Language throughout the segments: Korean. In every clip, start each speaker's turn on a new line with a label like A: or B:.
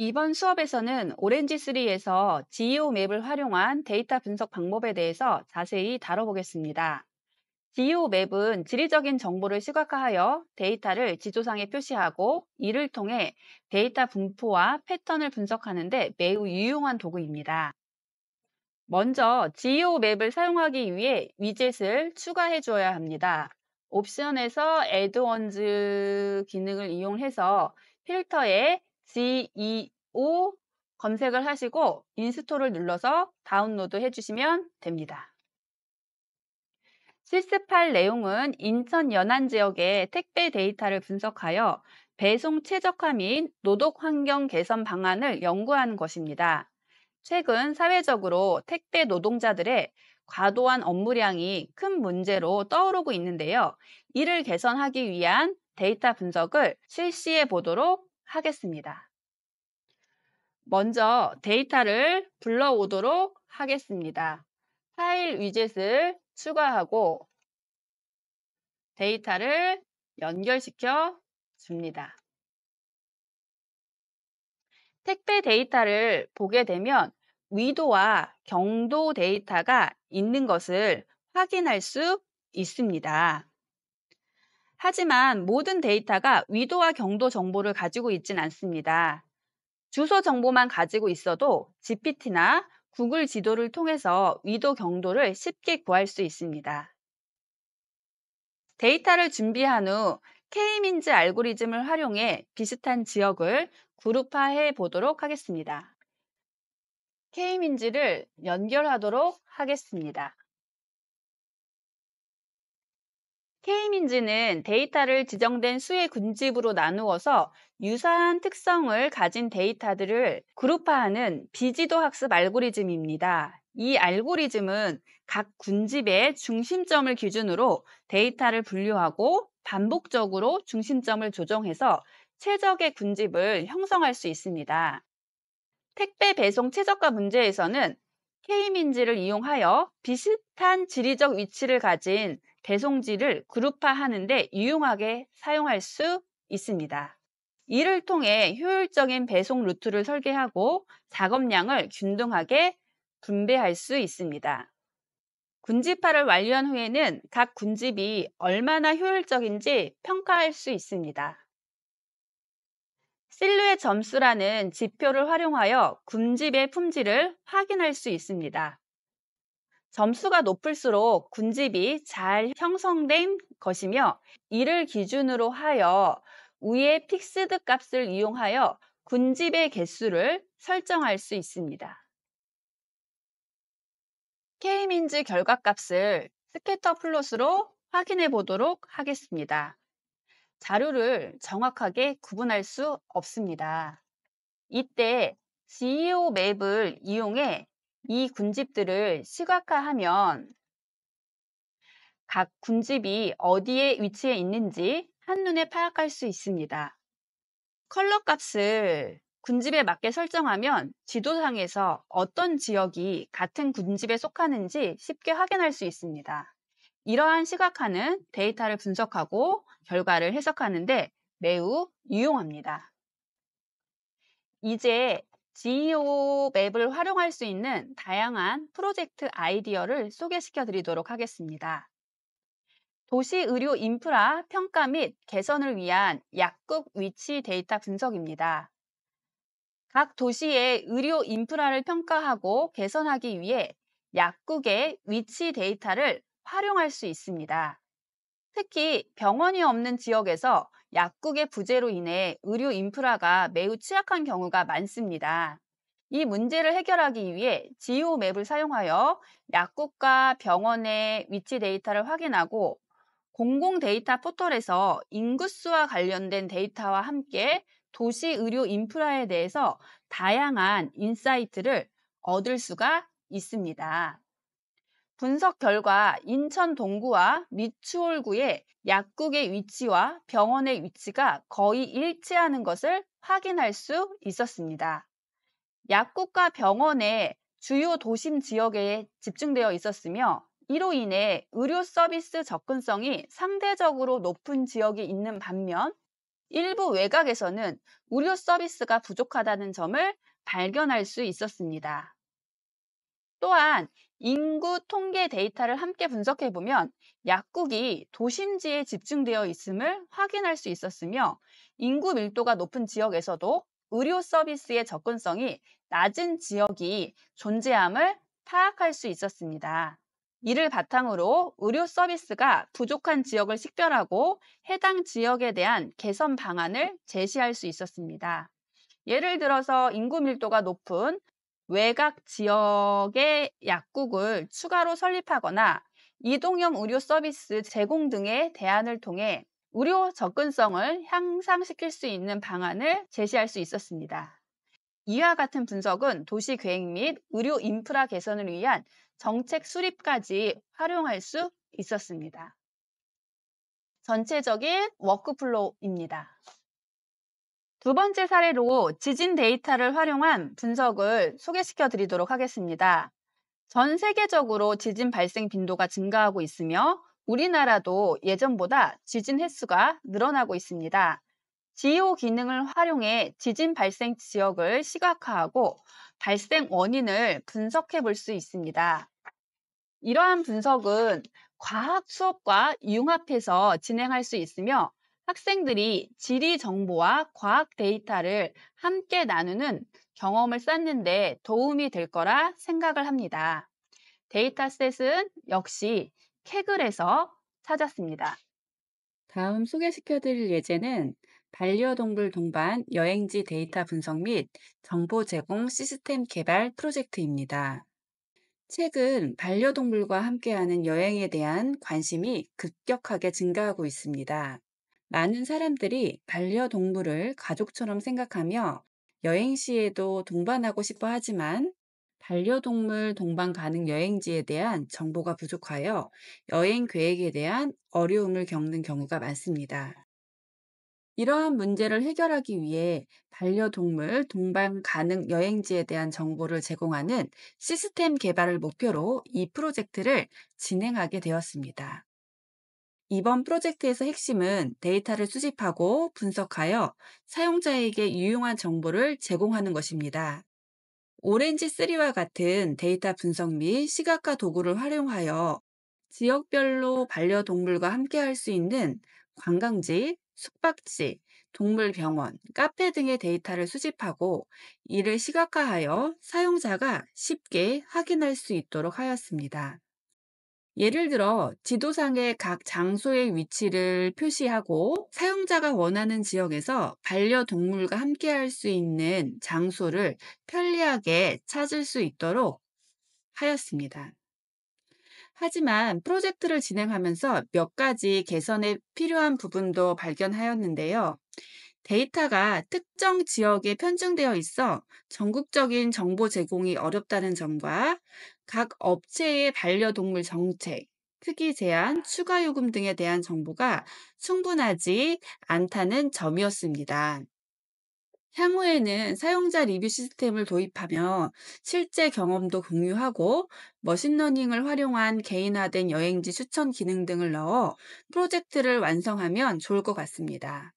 A: 이번 수업에서는 오렌지3에서 지오맵을 활용한 데이터 분석 방법에 대해서 자세히 다뤄보겠습니다. 지오맵은 지리적인 정보를 시각화하여 데이터를 지도상에 표시하고 이를 통해 데이터 분포와 패턴을 분석하는 데 매우 유용한 도구입니다. 먼저 지오맵을 사용하기 위해 위젯을 추가해 주어야 합니다. 옵션에서 애드온즈 기능을 이용해서 필터에 GEO 검색을 하시고 인스톨을 눌러서 다운로드 해주시면 됩니다. 실습할 내용은 인천 연안 지역의 택배 데이터를 분석하여 배송 최적화 및 노동 환경 개선 방안을 연구하는 것입니다. 최근 사회적으로 택배 노동자들의 과도한 업무량이 큰 문제로 떠오르고 있는데요. 이를 개선하기 위한 데이터 분석을 실시해 보도록 하겠습니다. 먼저 데이터를 불러오도록 하겠습니다. 파일 위젯을 추가하고 데이터를 연결시켜 줍니다. 택배 데이터를 보게 되면 위도와 경도 데이터가 있는 것을 확인할 수 있습니다. 하지만 모든 데이터가 위도와 경도 정보를 가지고 있진 않습니다. 주소 정보만 가지고 있어도 GPT나 구글 지도를 통해서 위도 경도를 쉽게 구할 수 있습니다. 데이터를 준비한 후 K-민즈 알고리즘을 활용해 비슷한 지역을 그룹화해 보도록 하겠습니다. K-민즈를 연결하도록 하겠습니다. K-민즈는 데이터를 지정된 수의 군집으로 나누어서 유사한 특성을 가진 데이터들을 그룹화하는 비지도 학습 알고리즘입니다. 이 알고리즘은 각 군집의 중심점을 기준으로 데이터를 분류하고 반복적으로 중심점을 조정해서 최적의 군집을 형성할 수 있습니다. 택배 배송 최저가 문제에서는 K민지를 이용하여 비슷한 지리적 위치를 가진 배송지를 그룹화하는 데 유용하게 사용할 수 있습니다. 이를 통해 효율적인 배송 루트를 설계하고 작업량을 균등하게 분배할 수 있습니다. 군집화를 완료한 후에는 각 군집이 얼마나 효율적인지 평가할 수 있습니다. 실루엣 점수라는 지표를 활용하여 군집의 품질을 확인할 수 있습니다. 점수가 높을수록 군집이 잘 형성된 것이며 이를 기준으로 하여 위의 픽스드 값을 이용하여 군집의 개수를 설정할 수 있습니다. K민즈 결과값을 스캐터 플롯으로 확인해 보도록 하겠습니다. 자료를 정확하게 구분할 수 없습니다. 이때 GEO 맵을 이용해 이 군집들을 시각화하면 각 군집이 어디에 위치해 있는지 한눈에 파악할 수 있습니다. 컬러 값을 군집에 맞게 설정하면 지도상에서 어떤 지역이 같은 군집에 속하는지 쉽게 확인할 수 있습니다. 이러한 시각화는 데이터를 분석하고 결과를 해석하는데 매우 유용합니다. 이제 GEO 맵을 활용할 수 있는 다양한 프로젝트 아이디어를 소개시켜 드리도록 하겠습니다. 도시 의료 인프라 평가 및 개선을 위한 약국 위치 데이터 분석입니다. 각 도시의 의료 인프라를 평가하고 개선하기 위해 약국의 위치 데이터를 활용할 수 있습니다. 특히 병원이 없는 지역에서 약국의 부재로 인해 의료 인프라가 매우 취약한 경우가 많습니다. 이 문제를 해결하기 위해 지오맵을 사용하여 약국과 병원의 위치 데이터를 확인하고 공공 데이터 포털에서 인구수와 관련된 데이터와 함께 도시 의료 인프라에 대해서 다양한 인사이트를 얻을 수가 있습니다. 분석 결과 인천 동구와 미추홀구의 약국의 위치와 병원의 위치가 거의 일치하는 것을 확인할 수 있었습니다. 약국과 병원의 주요 도심 지역에 집중되어 있었으며 이로 인해 의료 서비스 접근성이 상대적으로 높은 지역이 있는 반면 일부 외곽에서는 의료 서비스가 부족하다는 점을 발견할 수 있었습니다. 또한 인구 통계 데이터를 함께 분석해 보면 약국이 도심지에 집중되어 있음을 확인할 수 있었으며, 인구 밀도가 높은 지역에서도 의료 서비스의 접근성이 낮은 지역이 존재함을 파악할 수 있었습니다. 이를 바탕으로 의료 서비스가 부족한 지역을 식별하고 해당 지역에 대한 개선 방안을 제시할 수 있었습니다. 예를 들어서 인구 밀도가 높은 외곽 지역의 약국을 추가로 설립하거나 이동형 의료 서비스 제공 등의 대안을 통해 의료 접근성을 향상시킬 수 있는 방안을 제시할 수 있었습니다. 이와 같은 분석은 도시 계획 및 의료 인프라 개선을 위한 정책 수립까지 활용할 수 있었습니다. 전체적인 워크플로우입니다. 두 번째 사례로 지진 데이터를 활용한 분석을 소개시켜 드리도록 하겠습니다. 전 세계적으로 지진 발생 빈도가 증가하고 있으며 우리나라도 예전보다 지진 횟수가 늘어나고 있습니다. 지오 기능을 활용해 지진 발생 지역을 시각화하고 발생 원인을 분석해 볼 수 있습니다. 이러한 분석은 과학 수업과 융합해서 진행할 수 있으며, 학생들이 지리 정보와 과학 데이터를 함께 나누는 경험을 쌓는 데 도움이 될 거라 생각을 합니다. 데이터셋은 역시 캐글에서 찾았습니다. 다음 소개시켜드릴 예제는 반려동물 동반 여행지 데이터 분석 및 정보 제공 시스템 개발 프로젝트입니다. 최근 반려동물과 함께하는 여행에 대한 관심이 급격하게 증가하고 있습니다. 많은 사람들이 반려동물을 가족처럼 생각하며 여행 시에도 동반하고 싶어 하지만, 반려동물 동반 가능 여행지에 대한 정보가 부족하여 여행 계획에 대한 어려움을 겪는 경우가 많습니다. 이러한 문제를 해결하기 위해 반려동물 동반 가능 여행지에 대한 정보를 제공하는 시스템 개발을 목표로 이 프로젝트를 진행하게 되었습니다. 이번 프로젝트에서 핵심은 데이터를 수집하고 분석하여 사용자에게 유용한 정보를 제공하는 것입니다. 오렌지3와 같은 데이터 분석 및 시각화 도구를 활용하여 지역별로 반려동물과 함께 할 수 있는 관광지, 숙박지, 동물병원, 카페 등의 데이터를 수집하고 이를 시각화하여 사용자가 쉽게 확인할 수 있도록 하였습니다. 예를 들어 지도상의 각 장소의 위치를 표시하고 사용자가 원하는 지역에서 반려동물과 함께 할 수 있는 장소를 편리하게 찾을 수 있도록 하였습니다. 하지만 프로젝트를 진행하면서 몇 가지 개선에 필요한 부분도 발견하였는데요. 데이터가 특정 지역에 편중되어 있어 전국적인 정보 제공이 어렵다는 점과 각 업체의 반려동물 정책, 크기 제한, 추가 요금 등에 대한 정보가 충분하지 않다는 점이었습니다. 향후에는 사용자 리뷰 시스템을 도입하며 실제 경험도 공유하고 머신러닝을 활용한 개인화된 여행지 추천 기능 등을 넣어 프로젝트를 완성하면 좋을 것 같습니다.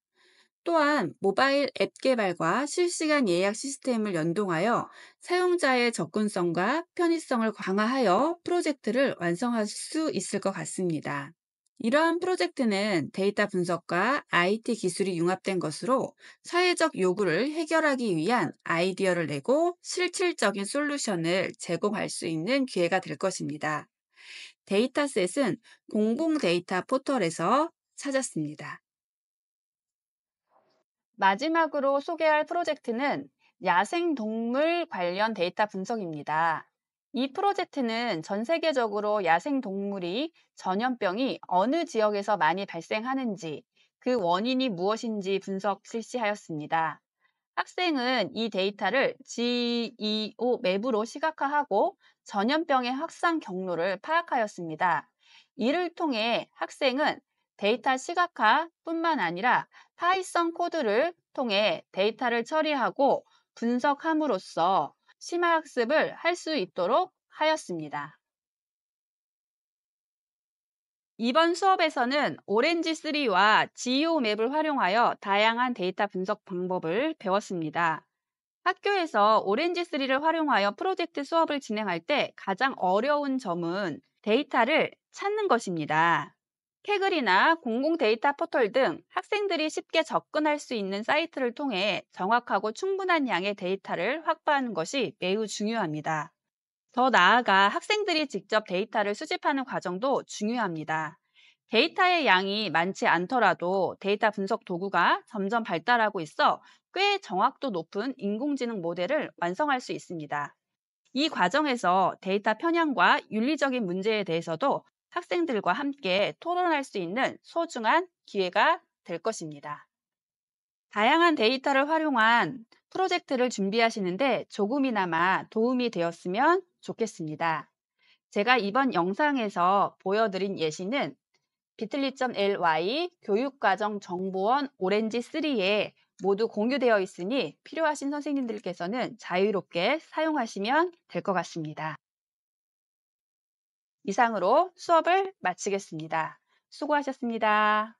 A: 또한 모바일 앱 개발과 실시간 예약 시스템을 연동하여 사용자의 접근성과 편의성을 강화하여 프로젝트를 완성할 수 있을 것 같습니다. 이러한 프로젝트는 데이터 분석과 IT 기술이 융합된 것으로 사회적 요구를 해결하기 위한 아이디어를 내고 실질적인 솔루션을 제공할 수 있는 기회가 될 것입니다. 데이터셋은 공공 데이터 포털에서 찾았습니다. 마지막으로 소개할 프로젝트는 야생동물 관련 데이터 분석입니다. 이 프로젝트는 전 세계적으로 야생동물이 전염병이 어느 지역에서 많이 발생하는지, 그 원인이 무엇인지 분석 실시하였습니다. 학생은 이 데이터를 GEO 맵으로 시각화하고 전염병의 확산 경로를 파악하였습니다. 이를 통해 학생은 데이터 시각화뿐만 아니라 파이썬 코드를 통해 데이터를 처리하고 분석함으로써 심화학습을 할 수 있도록 하였습니다. 이번 수업에서는 오렌지3와 지오 맵을 활용하여 다양한 데이터 분석 방법을 배웠습니다. 학교에서 오렌지3를 활용하여 프로젝트 수업을 진행할 때 가장 어려운 점은 데이터를 찾는 것입니다. 캐글이나 공공 데이터 포털 등 학생들이 쉽게 접근할 수 있는 사이트를 통해 정확하고 충분한 양의 데이터를 확보하는 것이 매우 중요합니다. 더 나아가 학생들이 직접 데이터를 수집하는 과정도 중요합니다. 데이터의 양이 많지 않더라도 데이터 분석 도구가 점점 발달하고 있어 꽤 정확도 높은 인공지능 모델을 완성할 수 있습니다. 이 과정에서 데이터 편향과 윤리적인 문제에 대해서도 학생들과 함께 토론할 수 있는 소중한 기회가 될 것입니다. 다양한 데이터를 활용한 프로젝트를 준비하시는데 조금이나마 도움이 되었으면 좋겠습니다. 제가 이번 영상에서 보여드린 예시는 bitly.ly 교육과정정보원 오렌지3에 모두 공유되어 있으니 필요하신 선생님들께서는 자유롭게 사용하시면 될 것 같습니다. 이상으로 수업을 마치겠습니다. 수고하셨습니다.